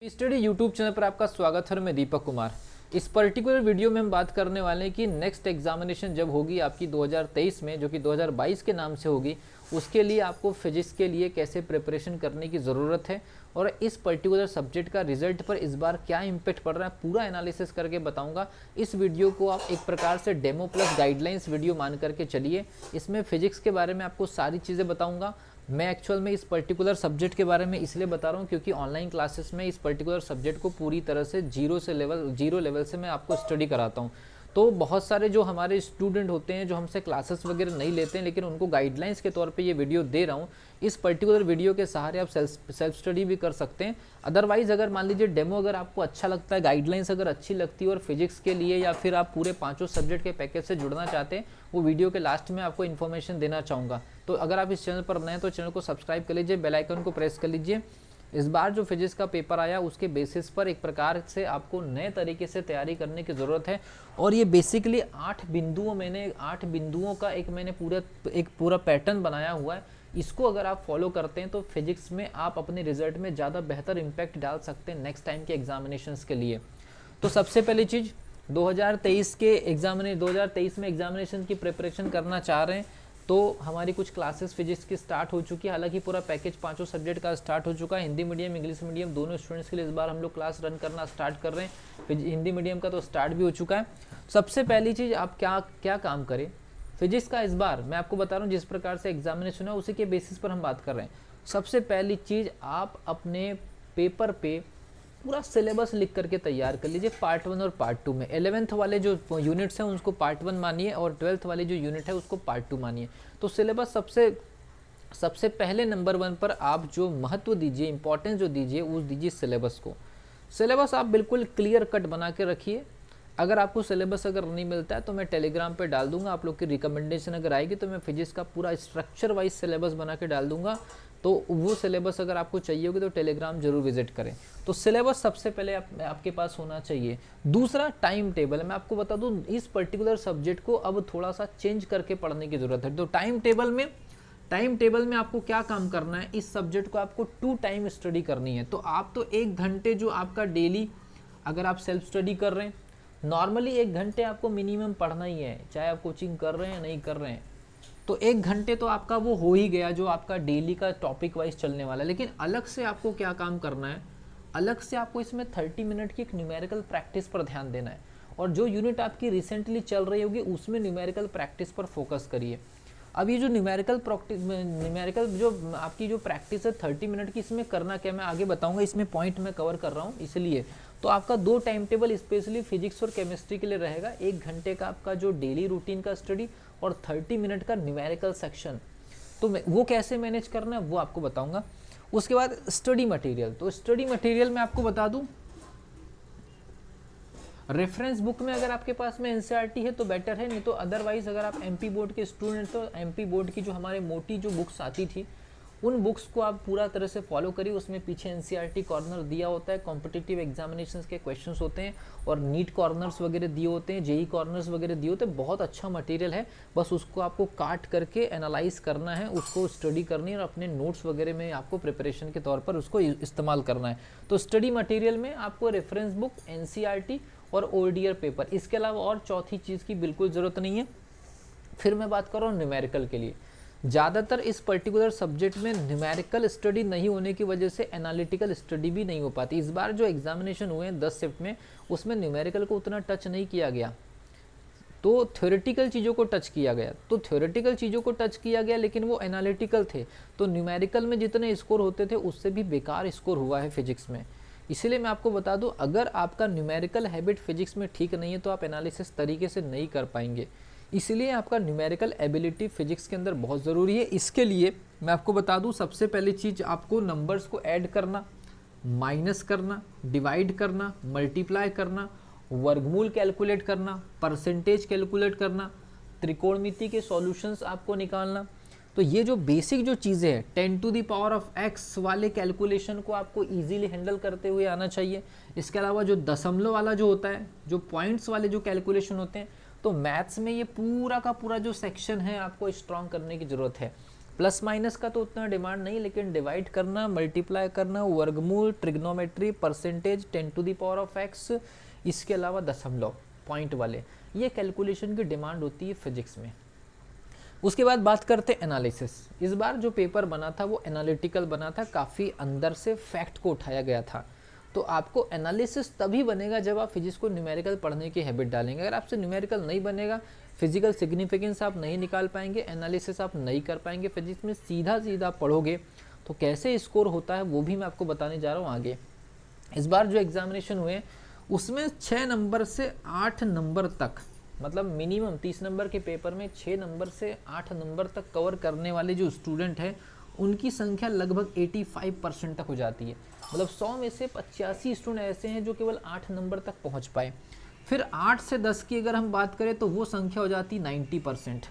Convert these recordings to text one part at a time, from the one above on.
Study YouTube channel पर आपका स्वागत है। मैं दीपक कुमार। इस पर्टिकुलर वीडियो में हम बात करने वाले हैं कि नेक्स्ट एग्जामिनेशन जब होगी आपकी 2023 में, जो कि 2022 के नाम से होगी, उसके लिए आपको फिजिक्स के लिए कैसे प्रिपरेशन करने की ज़रूरत है और इस पर्टिकुलर सब्जेक्ट का रिजल्ट पर इस बार क्या इम्पैक्ट पड़ रहा है, पूरा एनालिसिस करके बताऊंगा। इस वीडियो को आप एक प्रकार से डेमो प्लस गाइडलाइंस वीडियो मान करके चलिए। इसमें फिजिक्स के बारे में आपको सारी चीज़ें बताऊंगा। मैं एक्चुअल में इस पर्टिकुलर सब्जेक्ट के बारे में इसलिए बता रहा हूँ क्योंकि ऑनलाइन क्लासेस में इस पर्टिकुलर सब्जेक्ट को पूरी तरह से जीरो लेवल से मैं आपको स्टडी कराता हूँ। तो बहुत सारे जो हमारे स्टूडेंट होते हैं जो हमसे क्लासेस वगैरह नहीं लेते हैं, लेकिन उनको गाइडलाइंस के तौर पे ये वीडियो दे रहा हूँ। इस पर्टिकुलर वीडियो के सहारे आप सेल्फ स्टडी भी कर सकते हैं। अदरवाइज अगर मान लीजिए डेमो अगर आपको अच्छा लगता है, गाइडलाइंस अगर अच्छी लगती है और फिजिक्स के लिए या फिर आप पूरे पांचों सब्जेक्ट के पैकेज से जुड़ना चाहते हैं, वो वीडियो के लास्ट में आपको इन्फॉर्मेशन देना चाहूँगा। तो अगर आप इस चैनल पर नए हैं तो चैनल को सब्सक्राइब कर लीजिए, बेल आइकन को प्रेस कर लीजिए। इस बार जो फिजिक्स का पेपर आया उसके बेसिस पर एक प्रकार से आपको नए तरीके से तैयारी करने की ज़रूरत है। और ये बेसिकली 8 बिंदुओं का मैंने पूरा पैटर्न बनाया हुआ है। इसको अगर आप फॉलो करते हैं तो फिजिक्स में आप अपने रिजल्ट में ज़्यादा बेहतर इम्पैक्ट डाल सकते हैं नेक्स्ट टाइम के एग्जामिनेशंस के लिए। तो सबसे पहली चीज़ 2023 में एग्जामिनेशन की प्रिपरेशन करना चाह रहे हैं तो हमारी कुछ क्लासेस फिजिक्स की स्टार्ट हो चुकी है। हालांकि पूरा पैकेज पांचों सब्जेक्ट का स्टार्ट हो चुका है। हिंदी मीडियम, इंग्लिश मीडियम दोनों स्टूडेंट्स के लिए इस बार हम लोग क्लास रन करना स्टार्ट कर रहे हैं। हिंदी मीडियम का तो स्टार्ट भी हो चुका है। सबसे पहली चीज़ आप क्या काम करें फिजिक्स का। इस बार मैं आपको बता रहा हूँ जिस प्रकार से एग्जामिनेशन है उसी के बेसिस पर हम बात कर रहे हैं। सबसे पहली चीज़ आप अपने पेपर पे पूरा सिलेबस लिख करके तैयार कर लीजिए पार्ट 1 और पार्ट 2 में। 11th वाले जो यूनिट्स हैं उसको पार्ट 1 मानिए और 12th वाले जो यूनिट है उसको पार्ट 2 मानिए। तो सिलेबस सबसे पहले नंबर 1 पर आप जो महत्व दीजिए, इंपॉर्टेंस जो दीजिए, वो दीजिए सिलेबस को। सिलेबस आप बिल्कुल क्लियर कट बना के रखिए। अगर आपको सिलेबस अगर नहीं मिलता है तो मैं टेलीग्राम पे डाल दूंगा, आप लोग की रिकमेंडेशन अगर आएगी तो मैं फिजिक्स का पूरा स्ट्रक्चर वाइज सिलेबस बना के डाल दूंगा। तो वो सिलेबस अगर आपको चाहिए होगी तो टेलीग्राम जरूर विजिट करें। तो सिलेबस सबसे पहले आपके पास होना चाहिए। दूसरा टाइम टेबल। मैं आपको बता दूं इस पर्टिकुलर सब्जेक्ट को अब थोड़ा सा चेंज करके पढ़ने की जरूरत है। तो टाइम टेबल में आपको क्या काम करना है, इस सब्जेक्ट को आपको 2 टाइम स्टडी करनी है। तो आप तो 1 घंटे जो आपका डेली अगर आप सेल्फ स्टडी कर रहे हैं, नॉर्मली 1 घंटे आपको मिनिमम पढ़ना ही है, चाहे आप कोचिंग कर रहे हैं या नहीं कर रहे हैं। तो 1 घंटे तो आपका वो हो ही गया जो आपका डेली का टॉपिक वाइज चलने वाला है। लेकिन अलग से आपको क्या काम करना है, अलग से आपको इसमें 30 मिनट की एक न्यूमेरिकल प्रैक्टिस पर ध्यान देना है। और जो यूनिट आपकी रिसेंटली चल रही होगी उसमें न्यूमेरिकल प्रैक्टिस पर फोकस करिए। अब ये जो न्यूमेरिकल जो आपकी जो प्रैक्टिस है 30 मिनट की, इसमें करना क्या मैं आगे बताऊंगा। इसमें पॉइंट मैं कवर कर रहा हूँ इसलिए। तो आपका 2 टाइम टेबल स्पेशली फिजिक्स और केमिस्ट्री के लिए रहेगा। 1 घंटे का आपका जो डेली रूटीन का स्टडी और 30 मिनट का न्यूमेरिकल सेक्शन। तो वो कैसे मैनेज करना है वो आपको बताऊंगा। उसके बाद स्टडी मटेरियल। तो स्टडी मटेरियल में आपको बता दूं, रेफरेंस बुक में अगर आपके पास में एनसीईआरटी है तो बेटर है, नहीं तो अदरवाइज अगर आप एमपी बोर्ड के स्टूडेंट तो एमपी बोर्ड की जो हमारे मोटी जो बुक्स आती थी उन बुक्स को आप पूरा तरह से फॉलो करिए। उसमें पीछे एनसीईआरटी कॉर्नर दिया होता है, कॉम्पिटिटिव एग्जामिनेशंस के क्वेश्चंस होते हैं और नीट कॉर्नर्स वगैरह दिए होते हैं, जेई कॉर्नर्स वगैरह दिए होते हैं। बहुत अच्छा मटेरियल है, बस उसको आपको काट करके एनालाइज करना है, उसको स्टडी करनी है और अपने नोट्स वगैरह में आपको प्रिपरेशन के तौर पर उसको इस्तेमाल करना है। तो स्टडी मटेरियल में आपको रेफरेंस बुक, एनसीईआरटी और ओडीआर पेपर, इसके अलावा और चौथी चीज़ की बिल्कुल ज़रूरत नहीं है। फिर मैं बात कर रहा हूँ न्यूमेरिकल के लिए। ज़्यादातर इस पर्टिकुलर सब्जेक्ट में न्यूमेरिकल स्टडी नहीं होने की वजह से एनालिटिकल स्टडी भी नहीं हो पाती। इस बार जो एग्जामिनेशन हुए हैं 10 शिफ्ट में, उसमें न्यूमेरिकल को उतना टच नहीं किया गया, तो थ्योरेटिकल चीज़ों को टच किया गया। लेकिन वो एनालिटिकल थे। तो न्यूमेरिकल में जितने स्कोर होते थे उससे भी बेकार स्कोर हुआ है फिजिक्स में। इसीलिए मैं आपको बता दूं, अगर आपका न्यूमेरिकल हैबिट फिजिक्स में ठीक नहीं है तो आप एनालिसिस तरीके से नहीं कर पाएंगे। इसलिए आपका न्यूमेरिकल एबिलिटी फिजिक्स के अंदर बहुत ज़रूरी है। इसके लिए मैं आपको बता दूं, सबसे पहली चीज़ आपको नंबर्स को ऐड करना, माइनस करना, डिवाइड करना, मल्टीप्लाई करना, वर्गमूल कैलकुलेट करना, परसेंटेज कैलकुलेट करना, त्रिकोणमिति के सॉल्यूशंस आपको निकालना। तो ये जो बेसिक जो चीज़ें हैं 10 to the power of x वाले कैलकुलेशन को आपको इजीली हैंडल करते हुए आना चाहिए। इसके अलावा जो दशमलव वाला जो होता है, जो पॉइंट्स वाले जो कैलकुलेशन होते हैं, तो मैथ्स में ये पूरा का पूरा जो सेक्शन है आपको स्ट्रॉन्ग करने की ज़रूरत है। प्लस माइनस का तो उतना डिमांड नहीं, लेकिन डिवाइड करना, मल्टीप्लाई करना, वर्गमूल, trigonometry, percentage, 10 to the power of x, इसके अलावा दशमलव पॉइंट वाले, ये कैलकुलेशन की डिमांड होती है फिजिक्स में। उसके बाद बात करते हैं एनालिसिस। इस बार जो पेपर बना था वो एनालिटिकल बना था, काफ़ी अंदर से फैक्ट को उठाया गया था। तो आपको एनालिसिस तभी बनेगा जब आप फिजिक्स को न्यूमेरिकल पढ़ने की हैबिट डालेंगे। अगर आपसे न्यूमेरिकल नहीं बनेगा, फिजिकल सिग्निफिकेंस आप नहीं निकाल पाएंगे, एनालिसिस आप नहीं कर पाएंगे, फिजिक्स में सीधा सीधा पढ़ोगे तो कैसे स्कोर होता है वो भी मैं आपको बताने जा रहा हूँ आगे। इस बार जो एग्जामिनेशन हुए उसमें 6 नंबर से 8 नंबर तक, मतलब मिनिमम 30 नंबर के पेपर में 6 नंबर से 8 नंबर तक कवर करने वाले जो स्टूडेंट हैं उनकी संख्या लगभग 85% तक हो जाती है। मतलब 100 में से 85 स्टूडेंट ऐसे हैं जो केवल 8 नंबर तक पहुंच पाए। फिर 8 से 10 की अगर हम बात करें तो वो संख्या हो जाती 90%।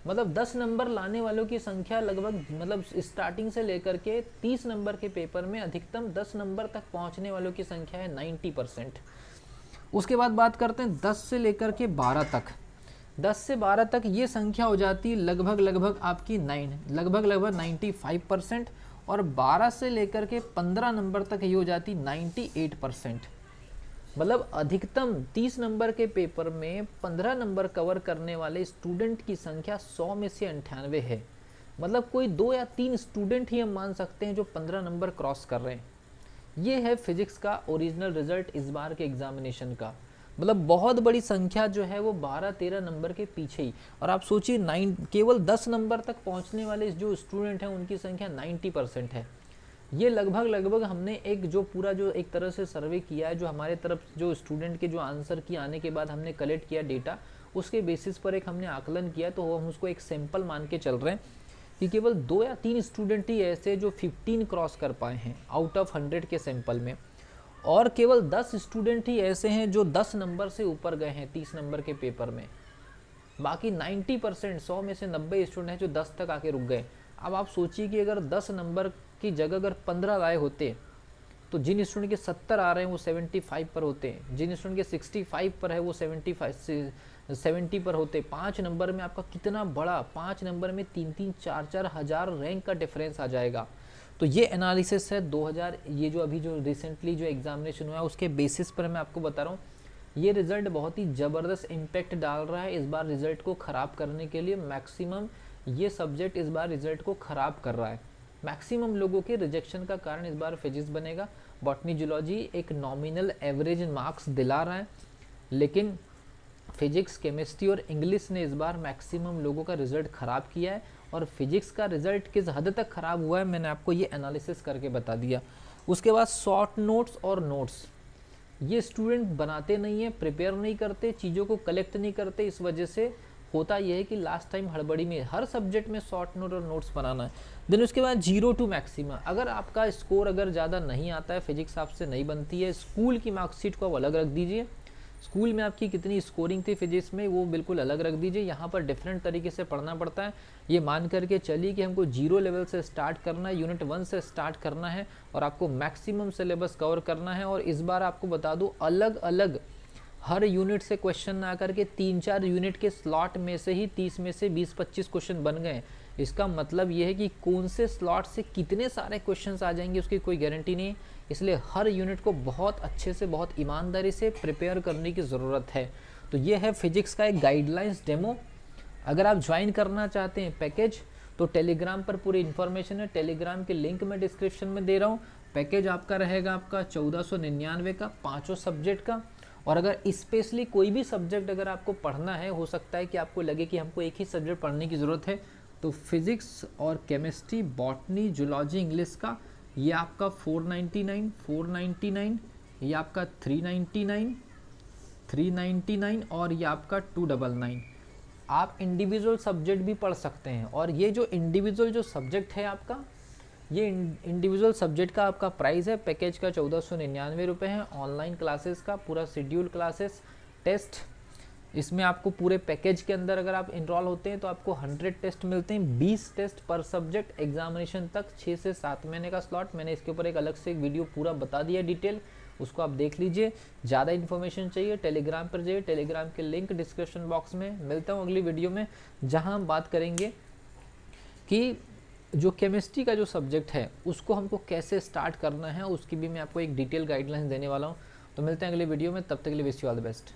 मतलब 10 नंबर लाने वालों की संख्या लगभग, मतलब स्टार्टिंग से लेकर के 30 नंबर के पेपर में अधिकतम 10 नंबर तक पहुंचने वालों की संख्या है 90%। उसके बाद बात करते हैं 10 से लेकर के 12 तक। 10 से 12 तक ये संख्या हो जाती है लगभग आपकी लगभग 95%। और 12 से लेकर के 15 नंबर तक ये हो जाती 98%। मतलब अधिकतम 30 नंबर के पेपर में 15 नंबर कवर करने वाले स्टूडेंट की संख्या 100 में से 98 है। मतलब कोई 2 या 3 स्टूडेंट ही हम मान सकते हैं जो 15 नंबर क्रॉस कर रहे हैं। ये है फिजिक्स का ओरिजिनल रिजल्ट इस बार के एग्जामिनेशन का। मतलब बहुत बड़ी संख्या जो है वो 12-13 नंबर के पीछे ही। और आप सोचिए केवल 10 नंबर तक पहुंचने वाले जो स्टूडेंट हैं उनकी संख्या 90% है। ये लगभग हमने एक जो पूरा जो एक तरह से सर्वे किया है, जो हमारे तरफ जो स्टूडेंट के जो आंसर की आने के बाद हमने कलेक्ट किया डेटा, उसके बेसिस पर एक हमने आकलन किया। तो हम उसको एक सैंपल मान के चल रहे हैं कि केवल 2 या 3 स्टूडेंट ही ऐसे जो 15 क्रॉस कर पाए हैं आउट ऑफ 100 के सैंपल में, और केवल 10 स्टूडेंट ही ऐसे हैं जो 10 नंबर से ऊपर गए हैं 30 नंबर के पेपर में। बाकी 90%, 100 में से 90 स्टूडेंट हैं जो 10 तक आके रुक गए। अब आप सोचिए कि अगर 10 नंबर की जगह अगर 15 लाए होते तो जिन स्टूडेंट के 70 आ रहे हैं वो 75 पर होते, जिन स्टूडेंट के 65 पर है वो 70 पर होते। 5 नंबर में आपका कितना बड़ा, 5 नंबर में 3-3, 4-4 हज़ार रैंक का डिफरेंस आ जाएगा। तो ये एनालिसिस है 2000, ये जो अभी जो रिसेंटली जो एग्जामिनेशन हुआ है उसके बेसिस पर मैं आपको बता रहा हूँ। ये रिजल्ट बहुत ही ज़बरदस्त इम्पैक्ट डाल रहा है इस बार रिजल्ट को ख़राब करने के लिए। मैक्सिमम ये सब्जेक्ट इस बार रिजल्ट को ख़राब कर रहा है। मैक्सिमम लोगों के रिजेक्शन का कारण इस बार फिजिक्स बनेगा। बॉटनी जूलॉजी एक नॉमिनल एवरेज मार्क्स दिला रहा है, लेकिन फिजिक्स, केमिस्ट्री और इंग्लिश ने इस बार मैक्सिमम लोगों का रिजल्ट ख़राब किया है। और फिजिक्स का रिजल्ट किस हद तक ख़राब हुआ है मैंने आपको ये एनालिसिस करके बता दिया। उसके बाद शॉर्ट नोट्स और नोट्स, ये स्टूडेंट बनाते नहीं है, प्रिपेयर नहीं करते, चीज़ों को कलेक्ट नहीं करते। इस वजह से होता यह है कि लास्ट टाइम हड़बड़ी में हर सब्जेक्ट में शॉर्ट नोट और नोट्स बनाना है। देन उसके बाद 0 टू मैक्सिमा, अगर आपका स्कोर अगर ज़्यादा नहीं आता है, फिजिक्स आपसे नहीं बनती है, स्कूल की मार्कशीट को आप अलग रख दीजिए। स्कूल में आपकी कितनी स्कोरिंग थी फिजिक्स में वो बिल्कुल अलग रख दीजिए। यहाँ पर डिफरेंट तरीके से पढ़ना पड़ता है। ये मान करके चलिए कि हमको 0 लेवल से स्टार्ट करना है, यूनिट 1 से स्टार्ट करना है और आपको मैक्सिमम सिलेबस कवर करना है। और इस बार आपको बता दूँ, अलग अलग हर यूनिट से क्वेश्चन ना करके 3-4 यूनिट के स्लॉट में से ही 30 में से 20-25 क्वेश्चन बन गए। इसका मतलब ये है कि कौन से स्लॉट से कितने सारे क्वेश्चंस आ जाएंगे उसकी कोई गारंटी नहीं। इसलिए हर यूनिट को बहुत अच्छे से, बहुत ईमानदारी से प्रिपेयर करने की ज़रूरत है। तो ये है फिजिक्स का एक गाइडलाइंस डेमो। अगर आप ज्वाइन करना चाहते हैं पैकेज तो टेलीग्राम पर पूरी इन्फॉर्मेशन है। टेलीग्राम के लिंक मैं डिस्क्रिप्शन में दे रहा हूँ। पैकेज आपका रहेगा आपका 1499 का 5 सब्जेक्ट का। और अगर स्पेशली कोई भी सब्जेक्ट अगर आपको पढ़ना है, हो सकता है कि आपको लगे कि हमको एक ही सब्जेक्ट पढ़ने की ज़रूरत है, तो फिज़िक्स और केमिस्ट्री, बॉटनी, जूलॉजी, इंग्लिश का ये आपका 499, 499, ये आपका 399, 399 और ये आपका 299। आप इंडिविजुअल सब्जेक्ट भी पढ़ सकते हैं। और ये जो इंडिविजुअल जो सब्जेक्ट है आपका, ये इंडिविजुअल सब्जेक्ट का आपका प्राइस है पैकेज का 1499 रुपये है। ऑनलाइन क्लासेस का पूरा शेड्यूल, क्लासेस, टेस्ट, इसमें आपको पूरे पैकेज के अंदर अगर आप इनरोल होते हैं तो आपको 100 टेस्ट मिलते हैं, 20 टेस्ट पर सब्जेक्ट एग्जामिनेशन तक, 6 से 7 महीने का स्लॉट। मैंने इसके ऊपर एक अलग से एक वीडियो पूरा बता दिया डिटेल, उसको आप देख लीजिए। ज़्यादा इन्फॉर्मेशन चाहिए टेलीग्राम पर जाइए, टेलीग्राम के लिंक डिस्क्रिप्शन बॉक्स में। मिलता हूँ अगली वीडियो में, जहाँ हम बात करेंगे कि जो केमिस्ट्री का जो सब्जेक्ट है उसको हमको कैसे स्टार्ट करना है उसकी भी मैं आपको एक डिटेल गाइडलाइंस देने वाला हूँ। तो मिलते हैं अगले वीडियो में, तब तक के लिए wish you all the best.